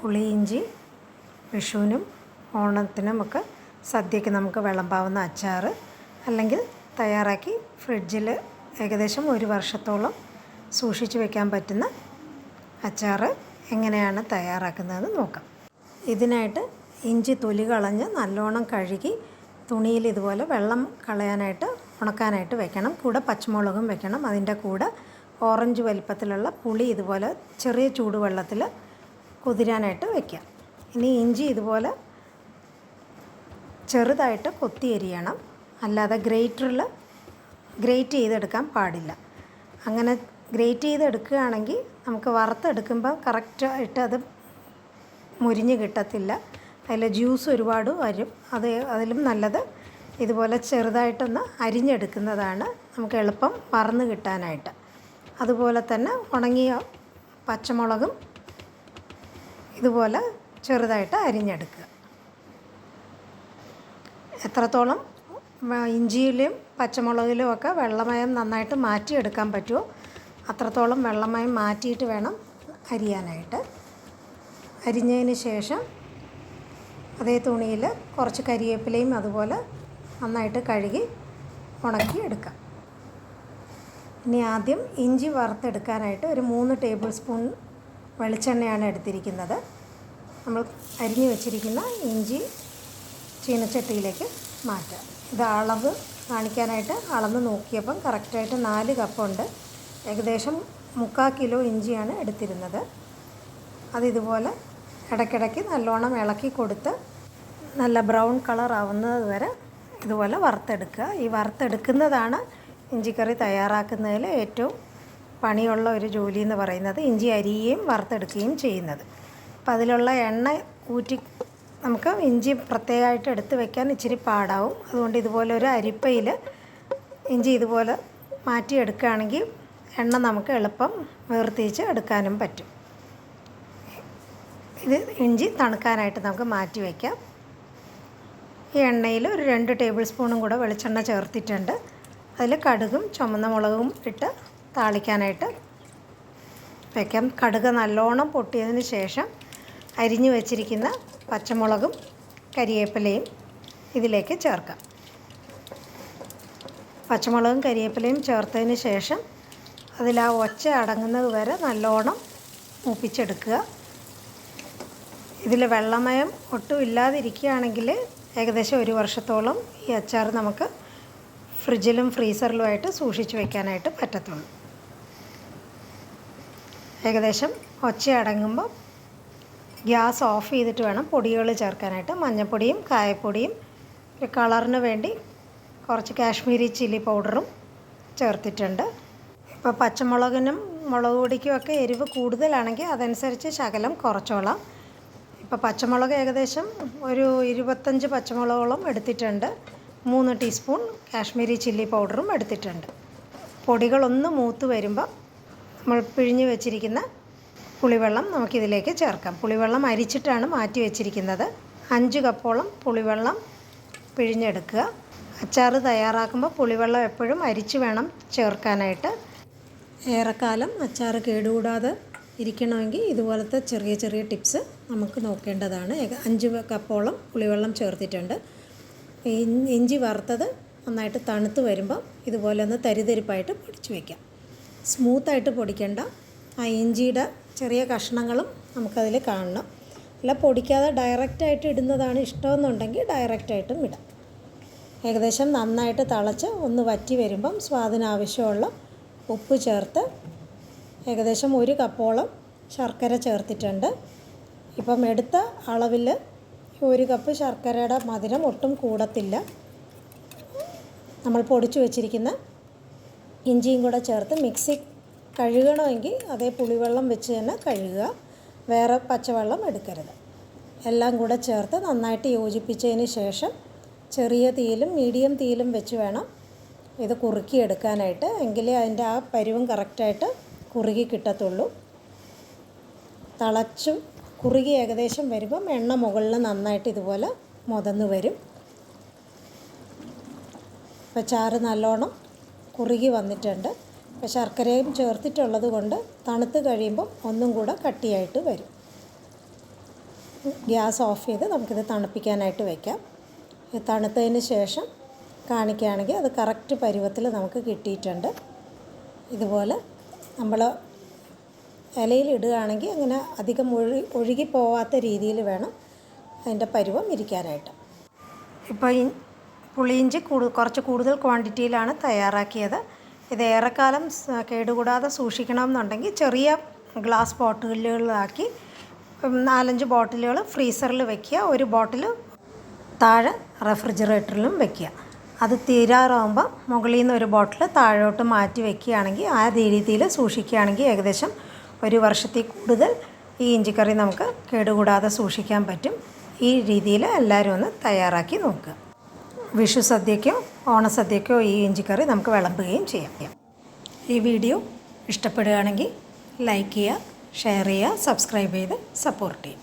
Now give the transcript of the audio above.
പുളി ഇഞ്ചി വിഷുവിനും ഓണത്തിനുമൊക്കെ സദ്യയ്ക്ക് നമുക്ക് വിളമ്പാവുന്ന അച്ചാർ, അല്ലെങ്കിൽ തയ്യാറാക്കി ഫ്രിഡ്ജിൽ ഏകദേശം ഒരു വർഷത്തോളം സൂക്ഷിച്ച് വെക്കാൻ പറ്റുന്ന അച്ചാർ എങ്ങനെയാണ് തയ്യാറാക്കുന്നതെന്ന് നോക്കാം. ഇതിനായിട്ട് ഇഞ്ചി തൊലി കളഞ്ഞ് നല്ലോണം കഴുകി തുണിയിൽ ഇതുപോലെ വെള്ളം കളയാനായിട്ട് ഉണക്കാനായിട്ട് വെക്കണം. കൂടെ പച്ചമുളകും വെക്കണം. അതിൻ്റെ കൂടെ ഓറഞ്ച് വലിപ്പത്തിലുള്ള പുളി ഇതുപോലെ ചെറിയ ചൂടുവെള്ളത്തിൽ കുതിരാനായിട്ട് വയ്ക്കാം. ഇനി ഇഞ്ചി ഇതുപോലെ ചെറുതായിട്ട് കൊത്തി അരിയണം, അല്ലാതെ ഗ്രേറ്റ് ചെയ്തെടുക്കാൻ പാടില്ല. അങ്ങനെ ഗ്രേറ്റ് ചെയ്തെടുക്കുകയാണെങ്കിൽ നമുക്ക് വറുത്തെടുക്കുമ്പോൾ കറക്റ്റായിട്ട് അത് മുരിഞ്ഞ് കിട്ടത്തില്ല, അതിൽ ജ്യൂസ് ഒരുപാട് വരും. അതിലും നല്ലത് ഇതുപോലെ ചെറുതായിട്ടൊന്ന് അരിഞ്ഞെടുക്കുന്നതാണ് നമുക്ക് എളുപ്പം വറന്ന് കിട്ടാനായിട്ട്. അതുപോലെ തന്നെ ഉണങ്ങിയ പച്ചമുളകും ഇതുപോലെ ചെറുതായിട്ട് അരിഞ്ഞെടുക്കുക. എത്രത്തോളം ഇഞ്ചിയിലും പച്ചമുളകിലും ഒക്കെ വെള്ളമയം നന്നായിട്ട് മാറ്റിയെടുക്കാൻ പറ്റുമോ അത്രത്തോളം വെള്ളമയം മാറ്റിയിട്ട് വേണം അരിയാനായിട്ട്. അരിഞ്ഞതിന് ശേഷം അതേ തുണിയിൽ കുറച്ച് കരിവേപ്പിലയും അതുപോലെ നന്നായിട്ട് കഴുകി ഉണക്കി എടുക്കാം. ഇനി ആദ്യം ഇഞ്ചി വറുത്തെടുക്കാനായിട്ട് ഒരു 3 ടേബിൾ സ്പൂൺ വെളിച്ചെണ്ണയാണ് എടുത്തിരിക്കുന്നത്. നമ്മൾ അരിഞ്ഞു വെച്ചിരിക്കുന്ന ഇഞ്ചി ചീനച്ചട്ടിയിലേക്ക് മാറ്റാം. ഇത് അളവ് കാണിക്കാനായിട്ട് അളന്ന് നോക്കിയപ്പം കറക്റ്റായിട്ട് 4 കപ്പുണ്ട്. ഏകദേശം 3/4 കിലോ ഇഞ്ചിയാണ് എടുത്തിരുന്നത്. അതിതുപോലെ ഇടയ്ക്കിടയ്ക്ക് നല്ലോണം ഇളക്കി കൊടുത്ത് നല്ല ബ്രൗൺ കളർ ആവുന്നത് വരെ ഇതുപോലെ വറുത്തെടുക്കുക. ഈ വറുത്തെടുക്കുന്നതാണ് ഇഞ്ചിക്കറി തയ്യാറാക്കുന്നതിൽ ഏറ്റവും പണിയുള്ള ഒരു ജോലി എന്ന് പറയുന്നത്, ഇഞ്ചി അരിയുകയും വറുത്തെടുക്കുകയും ചെയ്യുന്നത്. അപ്പം അതിലുള്ള എണ്ണ ഊറ്റി നമുക്ക് ഇഞ്ചി പ്രത്യേകമായിട്ട് എടുത്ത് വെക്കാൻ ഇച്ചിരി പാടാവും. അതുകൊണ്ട് ഇതുപോലെ ഒരു അരിപ്പയിൽ ഇഞ്ചി ഇതുപോലെ മാറ്റിയെടുക്കുകയാണെങ്കിൽ എണ്ണ നമുക്ക് എളുപ്പം വേർതിരിച്ച് എടുക്കാനും പറ്റും. ഇത് ഇഞ്ചി തണുക്കാനായിട്ട് നമുക്ക് മാറ്റി വയ്ക്കാം. ഈ എണ്ണയിൽ ഒരു 2 ടേബിൾ സ്പൂണും കൂടെ വെളിച്ചെണ്ണ ചേർത്തിട്ടുണ്ട്. അതിൽ കടുകും ചുമന്ന മുളകും ഇട്ട് താളിക്കാനായിട്ട് വയ്ക്കാം. കടുക് നല്ലോണം പൊട്ടിയതിന് ശേഷം അരിഞ്ഞു വെച്ചിരിക്കുന്ന പച്ചമുളകും കരിവേപ്പിലയും ഇതിലേക്ക് ചേർക്കാം. പച്ചമുളകും കരിവേപ്പിലയും ചേർത്തതിന് ശേഷം അതിൽ ആ ഒച്ച അടങ്ങുന്നത് വരെ നല്ലോണം മൂപ്പിച്ചെടുക്കുക. ഇതിൽ വെള്ളമയം ഒട്ടും ഇല്ലാതിരിക്കുകയാണെങ്കിൽ ഏകദേശം ഒരു വർഷത്തോളം ഈ അച്ചാർ നമുക്ക് ഫ്രിഡ്ജിലും ഫ്രീസറിലുമായിട്ട് സൂക്ഷിച്ച് വയ്ക്കാനായിട്ട് പറ്റത്തുള്ളൂ. ഏകദേശം ഒച്ച അടങ്ങുമ്പോൾ ഗ്യാസ് ഓഫ് ചെയ്തിട്ട് വേണം പൊടികൾ ചേർക്കാനായിട്ട്. മഞ്ഞൾപ്പൊടിയും കായപ്പൊടിയും ഒരു കളറിന് വേണ്ടി കുറച്ച് കാശ്മീരി ചില്ലി പൗഡറും ചേർത്തിട്ടുണ്ട്. ഇപ്പോൾ പച്ചമുളകിനും മുളക് പൊടിക്കുമൊക്കെ എരിവ് കൂടുതലാണെങ്കിൽ അതനുസരിച്ച് ശകലം കുറച്ചോളാം. ഇപ്പോൾ പച്ചമുളക് ഏകദേശം ഒരു 25 പച്ചമുളകോളം എടുത്തിട്ടുണ്ട്. 3 ടീസ്പൂൺ കാശ്മീരി ചില്ലി പൗഡറും എടുത്തിട്ടുണ്ട്. പൊടികളൊന്ന് മൂത്ത് വരുമ്പോൾ നമ്മൾ പിഴിഞ്ഞ് വെച്ചിരിക്കുന്ന പുളിവെള്ളം നമുക്കിതിലേക്ക് ചേർക്കാം. പുളിവെള്ളം അരിച്ചിട്ടാണ് മാറ്റി വെച്ചിരിക്കുന്നത്. 5 കപ്പോളം പുളിവെള്ളം പിഴിഞ്ഞെടുക്കുക. അച്ചാർ തയ്യാറാക്കുമ്പോൾ പുളിവെള്ളം എപ്പോഴും അരിച്ച് വേണം ചേർക്കാനായിട്ട്. ഏറെക്കാലം അച്ചാർ കേടുകൂടാതെ ഇരിക്കണമെങ്കിൽ ഇതുപോലത്തെ ചെറിയ ചെറിയ ടിപ്സ് നമുക്ക് നോക്കേണ്ടതാണ്. 5 കപ്പോളം പുളിവെള്ളം ചേർത്തിട്ടുണ്ട്. ഇഞ്ചി വറുത്തത് നന്നായിട്ട് തണുത്ത് വരുമ്പം ഇതുപോലെ ഒന്ന് തരിതരിപ്പായിട്ട് പൊടിച്ച് വയ്ക്കാം. സ്മൂത്തായിട്ട് പൊടിക്കേണ്ട. ആ ഇഞ്ചിയുടെ ചെറിയ കഷ്ണങ്ങളും നമുക്കതിൽ കാണണം. അല്ല പൊടിക്കാതെ ഡയറക്റ്റായിട്ട് ഇടുന്നതാണ് ഇഷ്ടമെന്നുണ്ടെങ്കിൽ ഡയറക്റ്റായിട്ടും ഇടാം. ഏകദേശം നന്നായിട്ട് തിളച്ച് ഒന്ന് വറ്റി വരുമ്പം സ്വാദിനാവശ്യമുള്ള ഉപ്പ് ചേർത്ത് ഏകദേശം 1 കപ്പോളം ശർക്കര ചേർത്തിട്ടുണ്ട്. ഇപ്പം എടുത്ത അളവിൽ 1 കപ്പ് ശർക്കരയുടെ മധുരം ഒട്ടും കൂടത്തില്ല. നമ്മൾ പൊടിച്ചു വെച്ചിരിക്കുന്ന ഇഞ്ചിയും കൂടെ ചേർത്ത് മിക്സി കഴുകണമെങ്കിൽ അതേ പുളിവെള്ളം വെച്ച് തന്നെ കഴുകുക, വേറെ പച്ചവെള്ളം എടുക്കരുത്. എല്ലാം കൂടെ ചേർത്ത് നന്നായിട്ട് യോജിപ്പിച്ചതിന് ശേഷം ചെറിയ തീയിലും മീഡിയം തീയിലും വെച്ച് വേണം ഇത് കുറുക്കിയെടുക്കാനായിട്ട്. എങ്കിലേ അതിൻ്റെ ആ പരുവം കറക്റ്റായിട്ട് കുറുകി കിട്ടത്തുള്ളൂ. തിളച്ചും കുറുകി ഏകദേശം വരുമ്പം എണ്ണ മുകളിൽ നന്നായിട്ട് ഇതുപോലെ മുതന്ന് വരും. അപ്പോൾ ചാറ് നല്ലോണം കുറുകി വന്നിട്ടുണ്ട്. അപ്പോൾ ശർക്കരയും ചേർത്തിട്ടുള്ളത് കൊണ്ട് തണുത്ത് കഴിയുമ്പം ഒന്നും കൂടെ കട്ടിയായിട്ട് വരും. ഗ്യാസ് ഓഫ് ചെയ്ത് നമുക്കിത് തണുപ്പിക്കാനായിട്ട് വയ്ക്കാം. തണുത്തതിന് ശേഷം കാണിക്കുകയാണെങ്കിൽ അത് കറക്റ്റ് പരുവത്തിൽ നമുക്ക് കിട്ടിയിട്ടുണ്ട്. ഇതുപോലെ നമ്മൾ ഇലയിൽ ഇടുകയാണെങ്കിൽ അങ്ങനെ അധികം ഒഴുകി പോവാത്ത രീതിയിൽ വേണം അതിൻ്റെ പരുവം ഇരിക്കാനായിട്ട്. ഇപ്പോൾ ഈ പുളിയിഞ്ചി കുറച്ച് കൂടുതൽ ക്വാണ്ടിറ്റിയിലാണ് തയ്യാറാക്കിയത്. ഇത് ഏറെക്കാലം കേടുകൂടാതെ സൂക്ഷിക്കണമെന്നുണ്ടെങ്കിൽ ചെറിയ ഗ്ലാസ് ബോട്ടിലുകളിലാക്കി 4-5 ബോട്ടിലുകൾ ഫ്രീസറിൽ വയ്ക്കുക. ഒരു ബോട്ടിൽ താഴെ റെഫ്രിജറേറ്ററിലും വയ്ക്കുക. അത് തീരാറാകുമ്പോൾ മുകളിൽ നിന്ന് ഒരു ബോട്ടിൽ താഴോട്ട് മാറ്റി വയ്ക്കുകയാണെങ്കിൽ ആ രീതിയിൽ സൂക്ഷിക്കുകയാണെങ്കിൽ ഏകദേശം 1 വർഷത്തിൽ കൂടുതൽ ഈ ഇഞ്ചിക്കറി നമുക്ക് കേടുകൂടാതെ സൂക്ഷിക്കാൻ പറ്റും. ഈ രീതിയിൽ എല്ലാവരും ഒന്ന് തയ്യാറാക്കി നോക്കുക. വിഷു സദ്യക്കോ ഓണസദ്യക്കോ ഈ ഇഞ്ചിക്കറി നമുക്ക് വിളമ്പുകയും ചെയ്യാം. ഈ വീഡിയോ ഇഷ്ടപ്പെടുകയാണെങ്കിൽ ലൈക്ക് ചെയ്യുക, ഷെയർ ചെയ്യുക, സബ്സ്ക്രൈബ് ചെയ്ത് സപ്പോർട്ട് ചെയ്യുക.